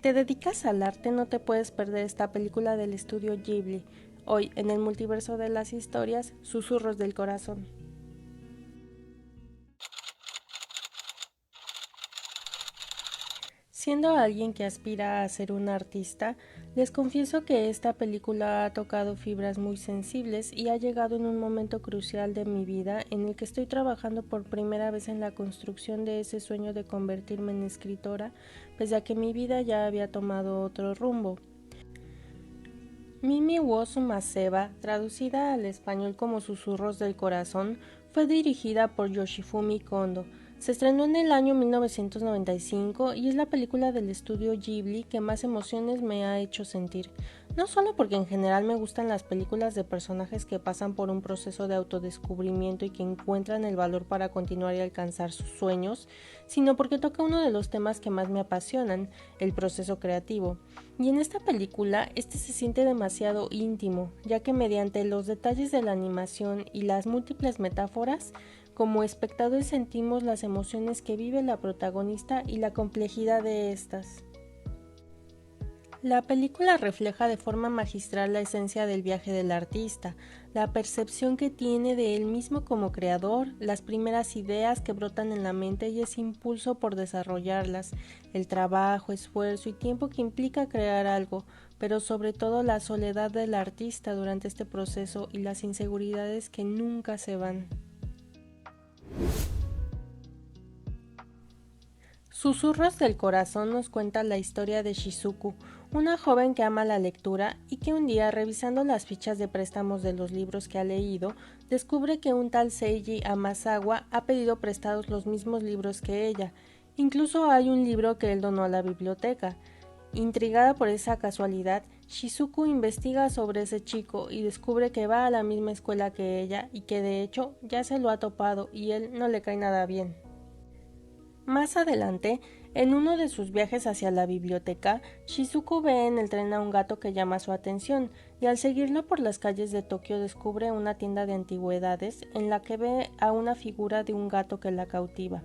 Te dedicas al arte, no te puedes perder esta película del estudio Ghibli. Hoy, en el multiverso de las historias, Susurros del Corazón. Siendo alguien que aspira a ser un artista, les confieso que esta película ha tocado fibras muy sensibles y ha llegado en un momento crucial de mi vida en el que estoy trabajando por primera vez en la construcción de ese sueño de convertirme en escritora, pese a que mi vida ya había tomado otro rumbo. Mimi wo Sumaseba, traducida al español como Susurros del Corazón, fue dirigida por Yoshifumi Kondo. Se estrenó en el año 1995 y es la película del estudio Ghibli que más emociones me ha hecho sentir. No solo porque en general me gustan las películas de personajes que pasan por un proceso de autodescubrimiento y que encuentran el valor para continuar y alcanzar sus sueños, sino porque toca uno de los temas que más me apasionan, el proceso creativo. Y en esta película, este se siente demasiado íntimo, ya que mediante los detalles de la animación y las múltiples metáforas, como espectadores sentimos las emociones que vive la protagonista y la complejidad de estas. La película refleja de forma magistral la esencia del viaje del artista, la percepción que tiene de él mismo como creador, las primeras ideas que brotan en la mente y ese impulso por desarrollarlas, el trabajo, esfuerzo y tiempo que implica crear algo, pero sobre todo la soledad del artista durante este proceso y las inseguridades que nunca se van. Susurros del Corazón nos cuenta la historia de Shizuku, una joven que ama la lectura y que un día, revisando las fichas de préstamos de los libros que ha leído, descubre que un tal Seiji Amasawa ha pedido prestados los mismos libros que ella. Incluso hay un libro que él donó a la biblioteca. Intrigada por esa casualidad, Shizuku investiga sobre ese chico y descubre que va a la misma escuela que ella y que de hecho ya se lo ha topado y él no le cae nada bien. Más adelante, en uno de sus viajes hacia la biblioteca, Shizuku ve en el tren a un gato que llama su atención y al seguirlo por las calles de Tokio descubre una tienda de antigüedades en la que ve a una figura de un gato que la cautiva.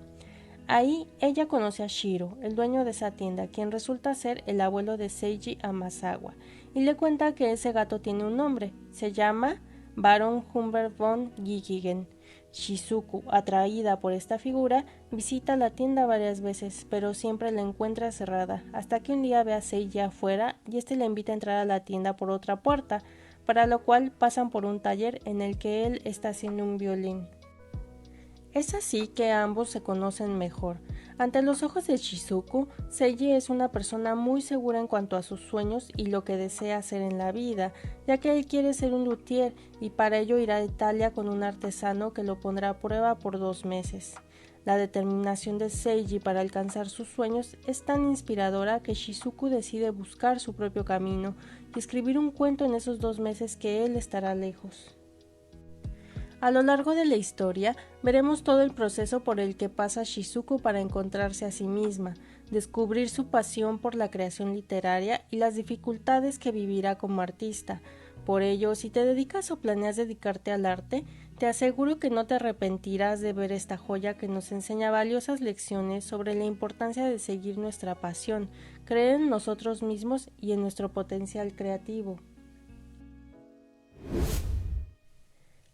Ahí ella conoce a Shiro, el dueño de esa tienda, quien resulta ser el abuelo de Seiji Amasawa, y le cuenta que ese gato tiene un nombre, se llama Baron Humbert von Gigigen. Shizuku, atraída por esta figura, visita la tienda varias veces, pero siempre la encuentra cerrada, hasta que un día ve a Seiji afuera y este le invita a entrar a la tienda por otra puerta, para lo cual pasan por un taller en el que él está haciendo un violín. Es así que ambos se conocen mejor. Ante los ojos de Shizuku, Seiji es una persona muy segura en cuanto a sus sueños y lo que desea hacer en la vida, ya que él quiere ser un luthier y para ello irá a Italia con un artesano que lo pondrá a prueba por 2 meses. La determinación de Seiji para alcanzar sus sueños es tan inspiradora que Shizuku decide buscar su propio camino y escribir un cuento en esos 2 meses que él estará lejos. A lo largo de la historia, veremos todo el proceso por el que pasa Shizuku para encontrarse a sí misma, descubrir su pasión por la creación literaria y las dificultades que vivirá como artista. Por ello, si te dedicas o planeas dedicarte al arte, te aseguro que no te arrepentirás de ver esta joya que nos enseña valiosas lecciones sobre la importancia de seguir nuestra pasión, creer en nosotros mismos y en nuestro potencial creativo.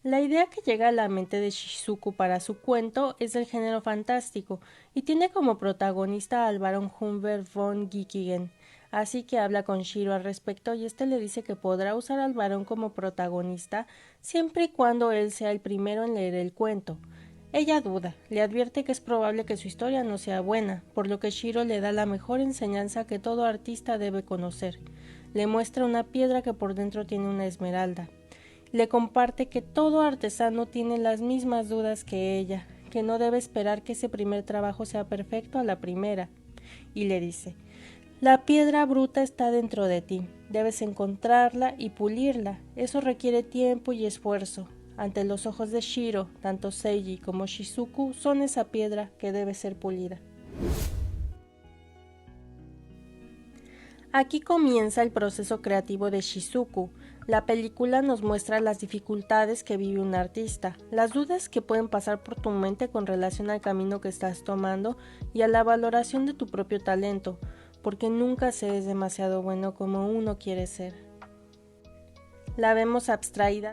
La idea que llega a la mente de Shizuku para su cuento es del género fantástico y tiene como protagonista al barón Humbert von Gikigen, así que habla con Shiro al respecto y este le dice que podrá usar al barón como protagonista siempre y cuando él sea el primero en leer el cuento. Ella duda, le advierte que es probable que su historia no sea buena, por lo que Shiro le da la mejor enseñanza que todo artista debe conocer. Le muestra una piedra que por dentro tiene una esmeralda. Le comparte que todo artesano tiene las mismas dudas que ella, que no debe esperar que ese primer trabajo sea perfecto a la primera. Y le dice, la piedra bruta está dentro de ti, debes encontrarla y pulirla, eso requiere tiempo y esfuerzo. Ante los ojos de Shiro, tanto Seiji como Shizuku son esa piedra que debe ser pulida. Aquí comienza el proceso creativo de Shizuku. La película nos muestra las dificultades que vive un artista, las dudas que pueden pasar por tu mente con relación al camino que estás tomando y a la valoración de tu propio talento. porque nunca se es demasiado bueno como uno quiere ser. La vemos abstraída,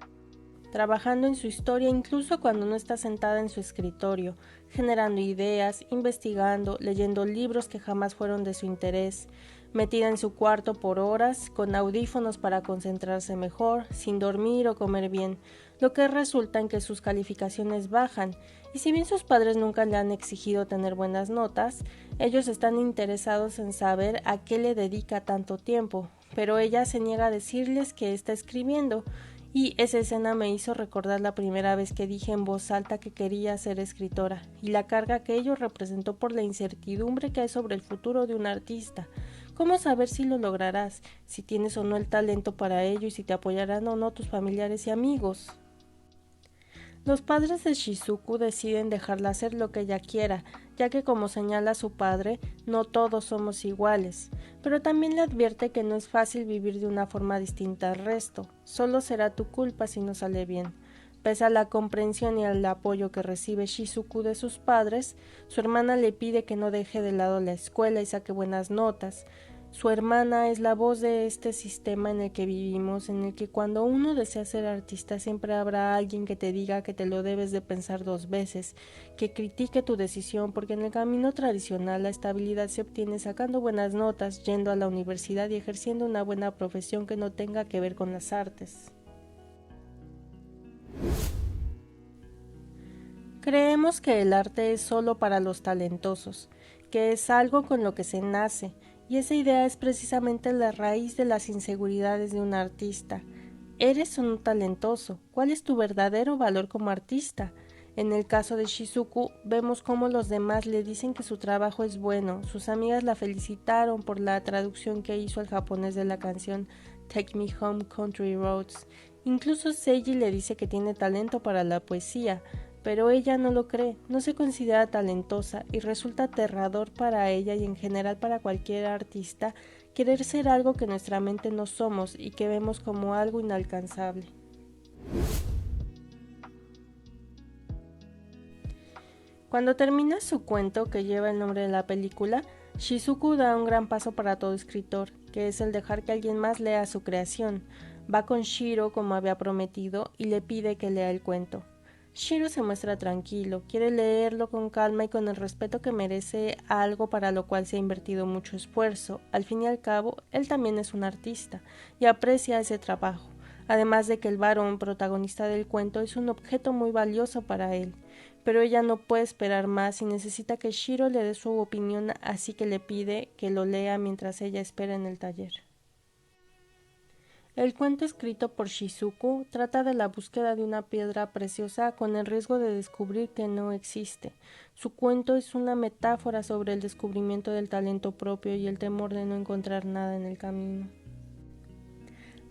trabajando en su historia incluso cuando no está sentada en su escritorio, generando ideas, investigando, leyendo libros que jamás fueron de su interés, metida en su cuarto por horas, con audífonos para concentrarse mejor, sin dormir o comer bien, lo que resulta en que sus calificaciones bajan, y si bien sus padres nunca le han exigido tener buenas notas, ellos están interesados en saber a qué le dedica tanto tiempo, pero ella se niega a decirles que está escribiendo, y esa escena me hizo recordar la primera vez que dije en voz alta que quería ser escritora, y la carga que ello representó por la incertidumbre que hay sobre el futuro de un artista. ¿Cómo saber si lo lograrás, si tienes o no el talento para ello y si te apoyarán o no tus familiares y amigos? Los padres de Shizuku deciden dejarla hacer lo que ella quiera, ya que como señala su padre, no todos somos iguales, pero también le advierte que no es fácil vivir de una forma distinta al resto, solo será tu culpa si no sale bien. Pese a la comprensión y al apoyo que recibe Shizuku de sus padres, su hermana le pide que no deje de lado la escuela y saque buenas notas. Su hermana es la voz de este sistema en el que vivimos, en el que cuando uno desea ser artista siempre habrá alguien que te diga que te lo debes de pensar 2 veces, que critique tu decisión, porque en el camino tradicional la estabilidad se obtiene sacando buenas notas, yendo a la universidad y ejerciendo una buena profesión que no tenga que ver con las artes. Creemos que el arte es solo para los talentosos, que es algo con lo que se nace, y esa idea es precisamente la raíz de las inseguridades de un artista. ¿Eres un talentoso? ¿Cuál es tu verdadero valor como artista? En el caso de Shizuku, vemos cómo los demás le dicen que su trabajo es bueno. Sus amigas la felicitaron por la traducción que hizo al japonés de la canción Take Me Home Country Roads. Incluso Seiji le dice que tiene talento para la poesía, pero ella no lo cree, no se considera talentosa y resulta aterrador para ella y en general para cualquier artista querer ser algo que nuestra mente no somos y que vemos como algo inalcanzable. Cuando termina su cuento, que lleva el nombre de la película, Shizuku da un gran paso para todo escritor, que es el dejar que alguien más lea su creación. Va con Shiro como había prometido y le pide que lea el cuento. Shiro se muestra tranquilo, quiere leerlo con calma y con el respeto que merece algo para lo cual se ha invertido mucho esfuerzo. Al fin y al cabo, él también es un artista y aprecia ese trabajo, además de que el varón protagonista del cuento es un objeto muy valioso para él. Pero ella no puede esperar más y necesita que Shiro le dé su opinión, así que le pide que lo lea mientras ella espera en el taller. El cuento escrito por Shizuku trata de la búsqueda de una piedra preciosa con el riesgo de descubrir que no existe. Su cuento es una metáfora sobre el descubrimiento del talento propio y el temor de no encontrar nada en el camino.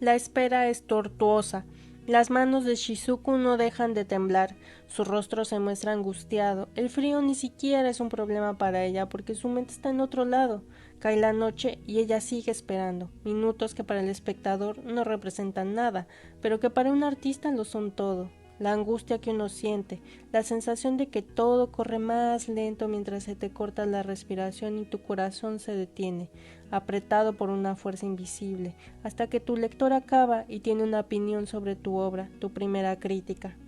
La espera es tortuosa. Las manos de Shizuku no dejan de temblar, su rostro se muestra angustiado, el frío ni siquiera es un problema para ella porque su mente está en otro lado. Cae la noche y ella sigue esperando, minutos que para el espectador no representan nada, pero que para un artista lo son todo. La angustia que uno siente, la sensación de que todo corre más lento mientras se te corta la respiración y tu corazón se detiene, apretado por una fuerza invisible, hasta que tu lector acaba y tiene una opinión sobre tu obra, tu primera crítica.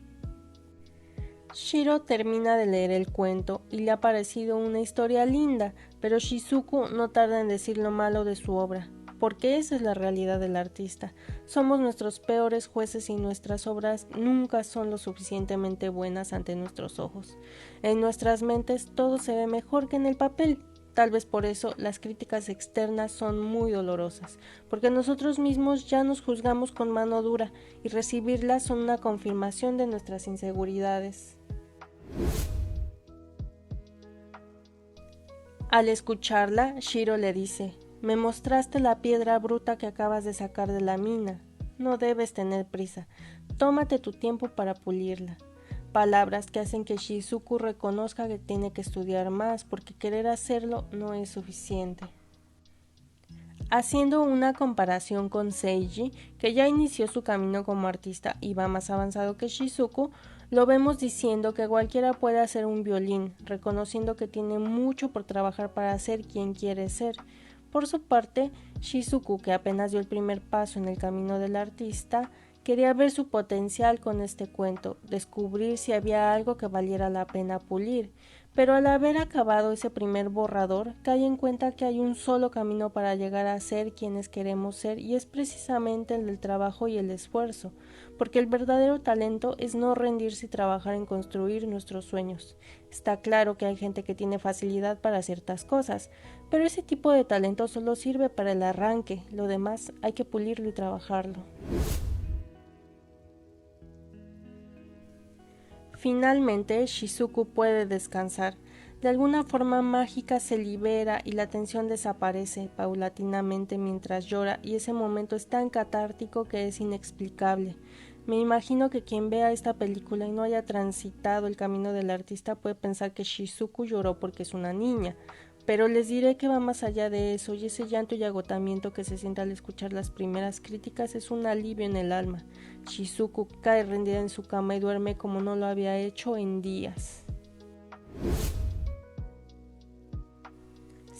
Shiro termina de leer el cuento y le ha parecido una historia linda, pero Shizuku no tarda en decir lo malo de su obra, porque esa es la realidad del artista. Somos nuestros peores jueces y nuestras obras nunca son lo suficientemente buenas ante nuestros ojos. En nuestras mentes todo se ve mejor que en el papel. Tal vez por eso las críticas externas son muy dolorosas, porque nosotros mismos ya nos juzgamos con mano dura y recibirlas son una confirmación de nuestras inseguridades. Al escucharla, Shiro le dice: «Me mostraste la piedra bruta que acabas de sacar de la mina. No debes tener prisa. Tómate tu tiempo para pulirla». Palabras que hacen que Shizuku reconozca que tiene que estudiar más porque querer hacerlo no es suficiente. Haciendo una comparación con Seiji, que ya inició su camino como artista y va más avanzado que Shizuku, lo vemos diciendo que cualquiera puede hacer un violín, reconociendo que tiene mucho por trabajar para ser quien quiere ser. Por su parte, Shizuku, que apenas dio el primer paso en el camino del artista, quería ver su potencial con este cuento, descubrir si había algo que valiera la pena pulir, pero al haber acabado ese primer borrador, cae en cuenta que hay un solo camino para llegar a ser quienes queremos ser y es precisamente el del trabajo y el esfuerzo, porque el verdadero talento es no rendirse y trabajar en construir nuestros sueños. Está claro que hay gente que tiene facilidad para ciertas cosas, pero ese tipo de talento solo sirve para el arranque, lo demás hay que pulirlo y trabajarlo. Finalmente, Shizuku puede descansar. De alguna forma mágica se libera y la tensión desaparece paulatinamente mientras llora y ese momento es tan catártico que es inexplicable. Me imagino que quien vea esta película y no haya transitado el camino del artista puede pensar que Shizuku lloró porque es una niña, pero les diré que va más allá de eso y ese llanto y agotamiento que se siente al escuchar las primeras críticas es un alivio en el alma. Shizuku cae rendida en su cama y duerme como no lo había hecho en días.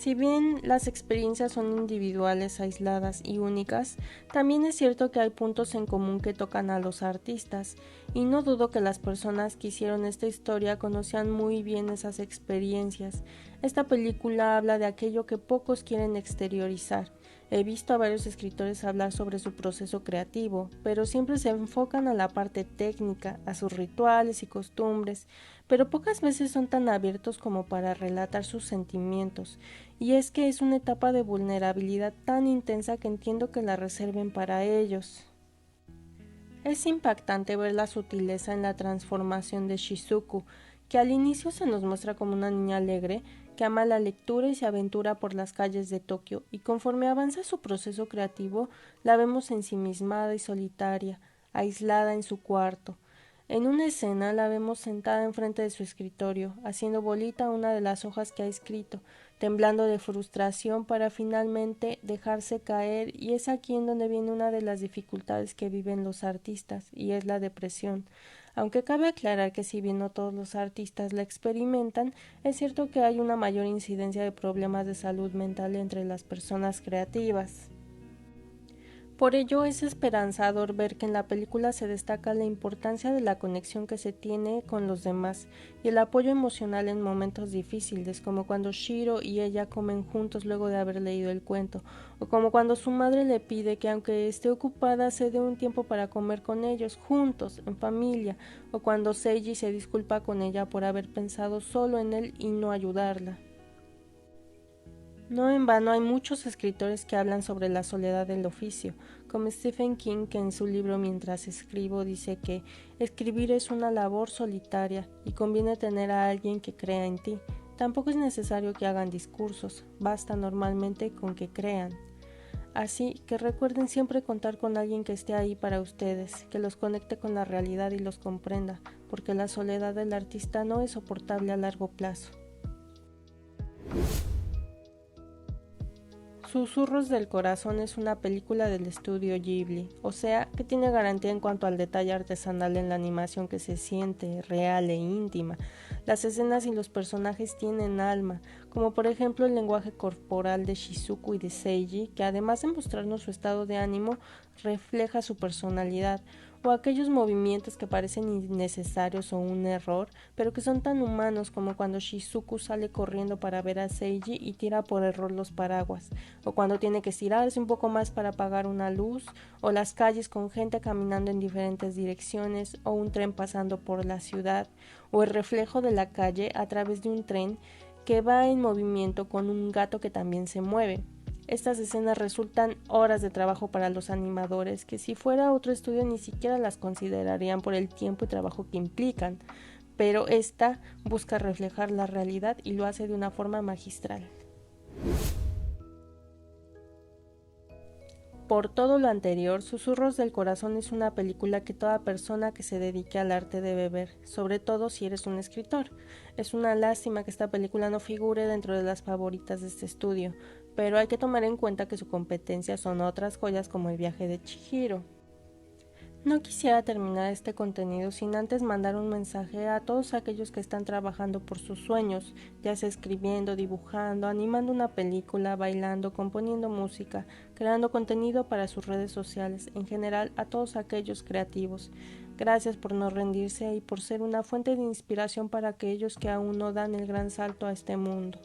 Si bien las experiencias son individuales, aisladas y únicas, también es cierto que hay puntos en común que tocan a los artistas, y no dudo que las personas que hicieron esta historia conocían muy bien esas experiencias. Esta película habla de aquello que pocos quieren exteriorizar. He visto a varios escritores hablar sobre su proceso creativo, pero siempre se enfocan a la parte técnica, a sus rituales y costumbres, pero pocas veces son tan abiertos como para relatar sus sentimientos, y es que es una etapa de vulnerabilidad tan intensa que entiendo que la reserven para ellos. Es impactante ver la sutileza en la transformación de Shizuku, que al inicio se nos muestra como una niña alegre, que ama la lectura y se aventura por las calles de Tokio, y conforme avanza su proceso creativo, la vemos ensimismada y solitaria, aislada en su cuarto. En una escena la vemos sentada enfrente de su escritorio, haciendo bolita una de las hojas que ha escrito, temblando de frustración para finalmente dejarse caer, y es aquí en donde viene una de las dificultades que viven los artistas, y es la depresión. Aunque cabe aclarar que si bien no todos los artistas la experimentan, es cierto que hay una mayor incidencia de problemas de salud mental entre las personas creativas. Por ello es esperanzador ver que en la película se destaca la importancia de la conexión que se tiene con los demás y el apoyo emocional en momentos difíciles, como cuando Shiro y ella comen juntos luego de haber leído el cuento, o como cuando su madre le pide que aunque esté ocupada se dé un tiempo para comer con ellos, juntos, en familia, o cuando Seiji se disculpa con ella por haber pensado solo en él y no ayudarla. No en vano hay muchos escritores que hablan sobre la soledad del oficio, como Stephen King, que en su libro Mientras escribo dice que escribir es una labor solitaria y conviene tener a alguien que crea en ti. Tampoco es necesario que hagan discursos, basta normalmente con que crean. Así que recuerden siempre contar con alguien que esté ahí para ustedes, que los conecte con la realidad y los comprenda, porque la soledad del artista no es soportable a largo plazo. Susurros del Corazón es una película del estudio Ghibli, o sea, que tiene garantía en cuanto al detalle artesanal en la animación que se siente real e íntima. Las escenas y los personajes tienen alma, como por ejemplo el lenguaje corporal de Shizuku y de Seiji, que además de mostrarnos su estado de ánimo, refleja su personalidad, o aquellos movimientos que parecen innecesarios o un error, pero que son tan humanos como cuando Shizuku sale corriendo para ver a Seiji y tira por error los paraguas, o cuando tiene que estirarse un poco más para apagar una luz, o las calles con gente caminando en diferentes direcciones, o un tren pasando por la ciudad, o el reflejo de la calle a través de un tren que va en movimiento con un gato que también se mueve. Estas escenas resultan horas de trabajo para los animadores, que si fuera otro estudio ni siquiera las considerarían por el tiempo y trabajo que implican, pero esta busca reflejar la realidad y lo hace de una forma magistral. Por todo lo anterior, Susurros del Corazón es una película que toda persona que se dedique al arte debe ver, sobre todo si eres un escritor. Es una lástima que esta película no figure dentro de las favoritas de este estudio, pero hay que tomar en cuenta que su competencia son otras joyas como El viaje de Chihiro. No quisiera terminar este contenido sin antes mandar un mensaje a todos aquellos que están trabajando por sus sueños, ya sea escribiendo, dibujando, animando una película, bailando, componiendo música, creando contenido para sus redes sociales, en general a todos aquellos creativos. Gracias por no rendirse y por ser una fuente de inspiración para aquellos que aún no dan el gran salto a este mundo.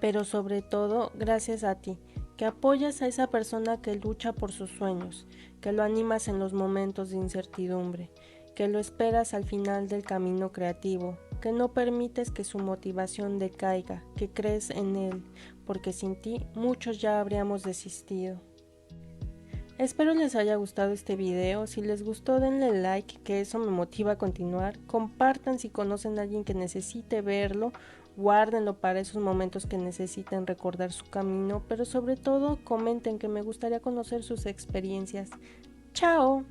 Pero sobre todo, gracias a ti, que apoyas a esa persona que lucha por sus sueños, que lo animas en los momentos de incertidumbre, que lo esperas al final del camino creativo, que no permites que su motivación decaiga, que crees en él, porque sin ti muchos ya habríamos desistido. Espero les haya gustado este video, si les gustó denle like, que eso me motiva a continuar, compartan si conocen a alguien que necesite verlo, guárdenlo para esos momentos que necesiten recordar su camino, pero sobre todo comenten, que me gustaría conocer sus experiencias. ¡Chao!